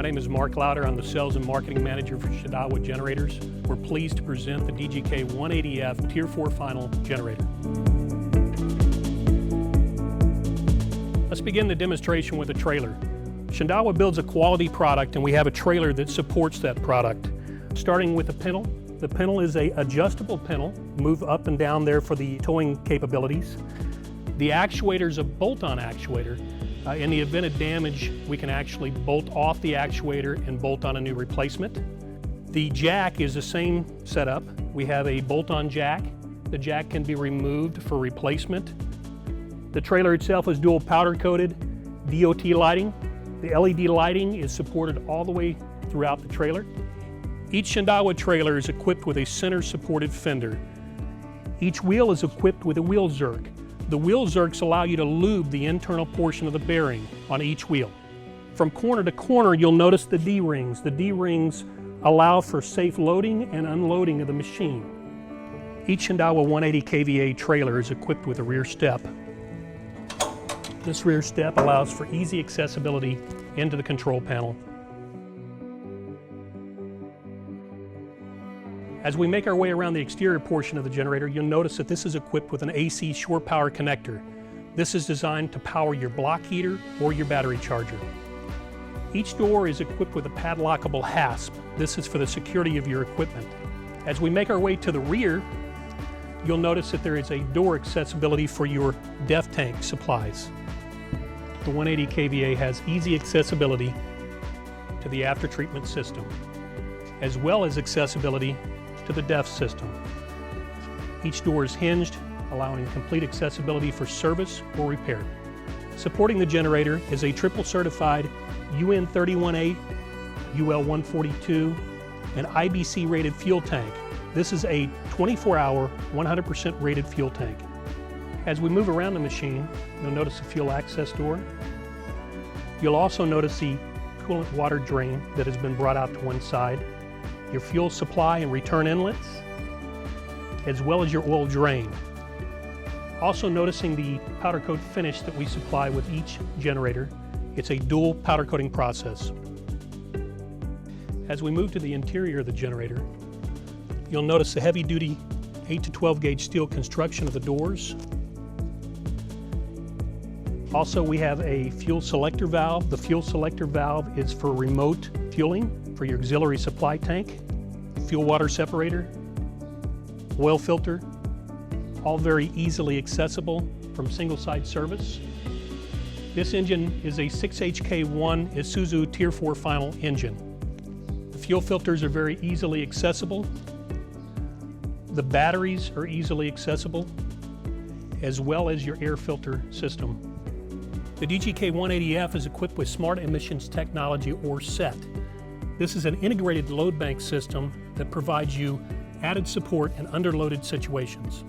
My name is Mark Lauder. I'm the Sales and Marketing Manager for Shindawa Generators. We're pleased to present the DGK180F Tier 4 Final Generator. Let's begin the demonstration with a trailer. Shindawa builds a quality product, and we have a trailer that supports that product. Starting with the pintle. The pintle is an adjustable pintle. Move up and down there for the towing capabilities. The actuator is a bolt-on actuator. In the event of damage, we can actually bolt off the actuator and bolt on a new replacement. The jack is the same setup. We have a bolt-on jack. The jack can be removed for replacement. The trailer itself is dual powder-coated DOT lighting. The LED lighting is supported all the way throughout the trailer. Each Shindawa trailer is equipped with a center-supported fender. Each wheel is equipped with a wheel zerk. The wheel zerks allow you to lube the internal portion of the bearing on each wheel. From corner to corner, you'll notice the D-rings. The D-rings allow for safe loading and unloading of the machine. Each Shindawa 180 kVA trailer is equipped with a rear step. This rear step allows for easy accessibility into the control panel. As we make our way around the exterior portion of the generator, you'll notice that this is equipped with an AC shore power connector. This is designed to power your block heater or your battery charger. Each door is equipped with a padlockable hasp. This is for the security of your equipment. As we make our way to the rear, you'll notice that there is a door accessibility for your DEF tank supplies. The 180 kVA has easy accessibility to the after-treatment system, as well as accessibility to the DEF system. Each door is hinged, allowing complete accessibility for service or repair. Supporting the generator is a triple certified UN 31A, UL 142, and IBC rated fuel tank. This is a 24-hour, 100% rated fuel tank. As we move around the machine, you'll notice the fuel access door. You'll also notice the coolant water drain that has been brought out to one side, your fuel supply and return inlets, as well as your oil drain. Also noticing the powder coat finish that we supply with each generator. It's a dual powder coating process. As we move to the interior of the generator, you'll notice the heavy duty 8 to 12 gauge steel construction of the doors. Also, we have a fuel selector valve. The fuel selector valve is for remote fueling for your auxiliary supply tank, fuel water separator, oil filter, all very easily accessible from single side service. This engine is a 6HK1 Isuzu Tier 4 Final engine. The fuel filters are very easily accessible. The batteries are easily accessible, as well as your air filter system. The DGK180F is equipped with Smart Emissions Technology, or SET. This is an integrated load bank system that provides you added support in underloaded situations.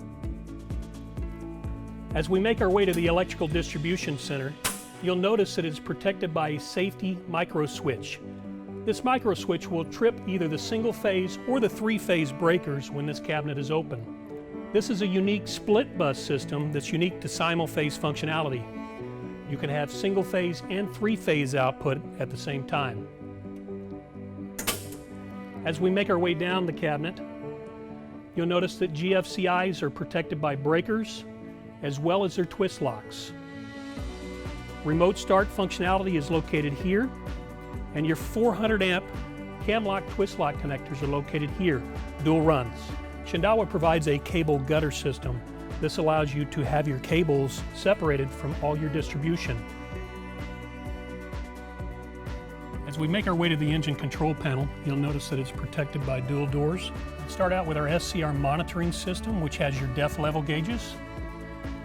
As we make our way to the electrical distribution center, you'll notice that it's protected by a safety micro switch. This micro switch will trip either the single phase or the three-phase breakers when this cabinet is open. This is a unique split bus system that's unique to simul-phase functionality. You can have single phase and three-phase output at the same time. As we make our way down the cabinet, you'll notice that GFCIs are protected by breakers as well as their twist locks. Remote start functionality is located here, and your 400 amp cam lock twist lock connectors are located here, dual runs. Shindawa provides a cable gutter system. This allows you to have your cables separated from all your distribution. As we make our way to the engine control panel, you'll notice that it's protected by dual doors. We start out with our SCR monitoring system, which has your DEF level gauges,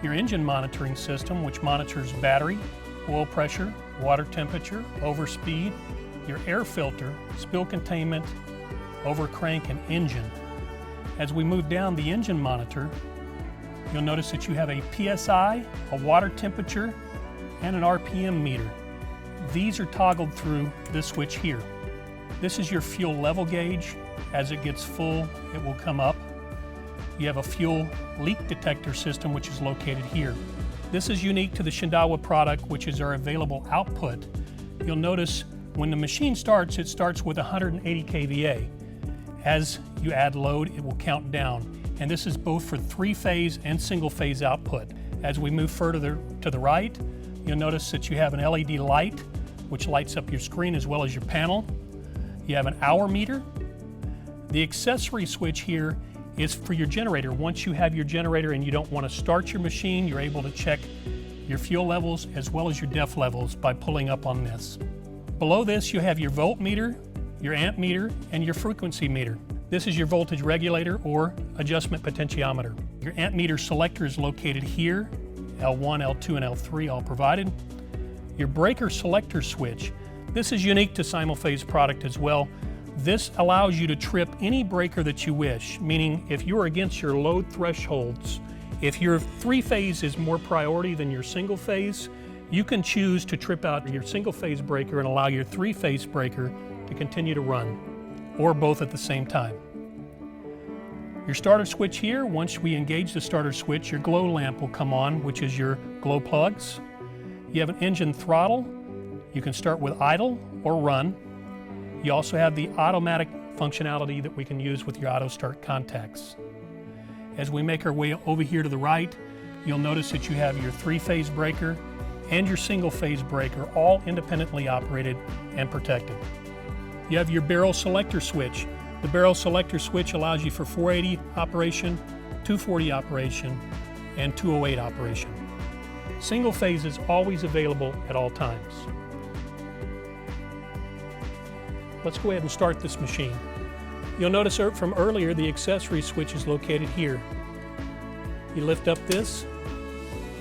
your engine monitoring system, which monitors battery, oil pressure, water temperature, overspeed, your air filter, spill containment, overcrank, and engine. As we move down the engine monitor, you'll notice that you have a PSI, a water temperature, and an RPM meter. These are toggled through this switch here. This is your fuel level gauge. As it gets full, it will come up. You have a fuel leak detector system, which is located here. This is unique to the Shindawa product, which is our available output. You'll notice When the machine starts, it starts with 180 kVA. As you add load, it will count down. And this is both for three-phase and single-phase output. As we move further to the right, you'll notice that you have an LED light, which lights up your screen as well as your panel. You have an hour meter. The accessory switch here is for your generator. Once you have your generator and you don't want to start your machine, you're able to check your fuel levels as well as your DEF levels by pulling up on this. Below this, you have your voltmeter, your amp meter, and your frequency meter. This is your voltage regulator or adjustment potentiometer. Your amp meter selector is located here, L1, L2, and L3 all provided. Your breaker selector switch, this is unique to Simulphase product as well. This allows you to trip any breaker that you wish, meaning if you are against your load thresholds, if your three-phase is more priority than your single-phase, you can choose to trip out your single-phase breaker and allow your three-phase breaker to continue to run, or both at the same time. Your starter switch here, once we engage the starter switch, your glow lamp will come on, which is your glow plugs. You have an engine throttle. You can start with idle or run. You also have the automatic functionality that we can use with your auto start contacts. As we make our way over here to the right, you'll notice that you have your three-phase breaker and your single-phase breaker all independently operated and protected. You have your barrel selector switch. The barrel selector switch allows you for 480 operation, 240 operation, and 208 operation. Single phase is always available at all times. Let's go ahead and start this machine. You'll notice from earlier the accessory switch is located here. You lift up this,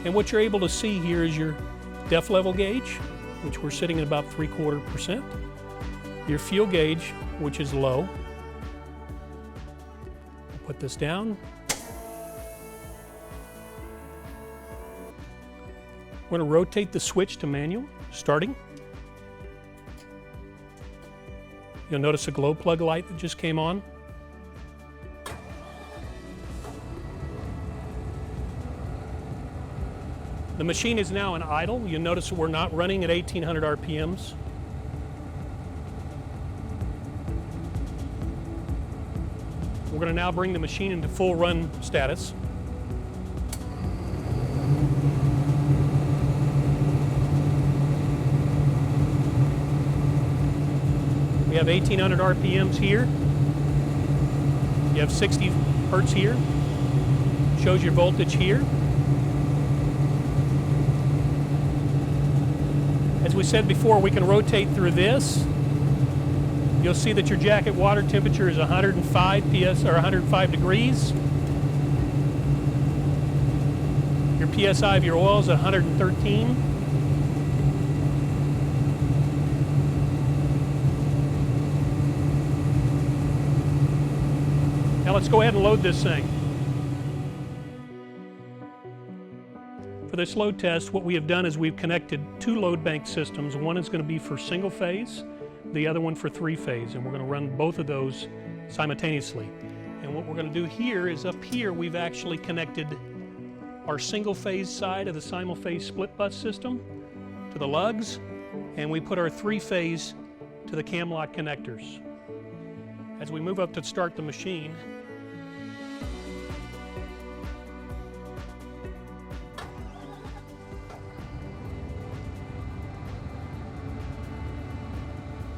and what you're able to see here is your DEF level gauge, which we're sitting at about 3/4%. Your fuel gauge, which is low. I'll put this down. We're going to rotate the switch to manual, starting. You'll notice a glow plug light that just came on. The machine is now in idle. You'll notice that we're not running at 1800 RPMs. We're going to now bring the machine into full run status. We have 1800 RPMs here. You have 60 Hertz here. Shows your voltage here. As we said before, we can rotate through this. You'll see that your jacket water temperature is 105 PS or 105 degrees. Your PSI of your oil is 113. Now let's go ahead and load this thing. For this load test, what we have done is we've connected two load bank systems. One is going to be for single phase, the other one for three phase, and we're going to run both of those simultaneously. And what we're going to do here is up here we've actually connected our single phase side of the Simulphase split bus system to the lugs, and we put our three phase to the cam lock connectors. As we move up to start the machine,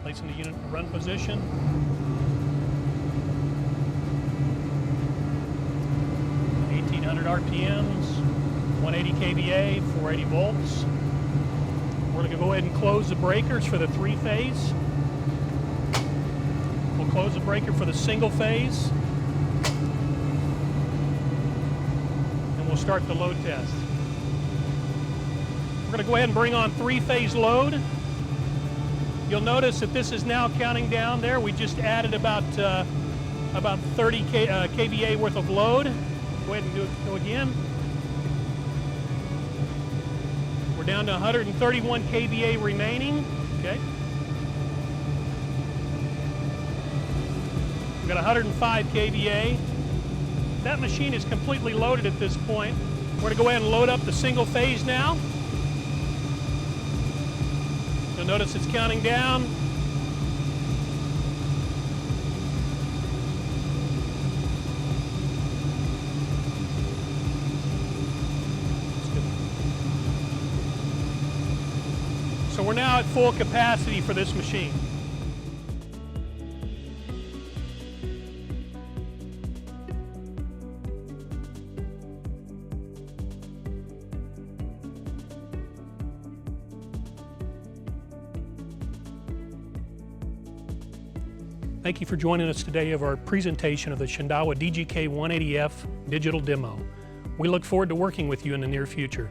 placing the unit in run position. RPMs, 180 kVA, 480 volts. We're going to go ahead and close the breakers for the three phase. We'll close the breaker for the single phase. And we'll start the load test. We're going to go ahead and bring on three phase load. You'll notice that this is now counting down there. We just added about 30 kVA worth of load. Go ahead and go again. We're down to 131 kVA remaining. Okay. We've got 105 kVA. That machine is completely loaded at this point. We're going to go ahead and load up the single phase now. You'll notice it's counting down. we're now at full capacity for this machine. Thank you for joining us today of our presentation of the Shindawa DGK180F digital demo. We look forward to working with you in the near future.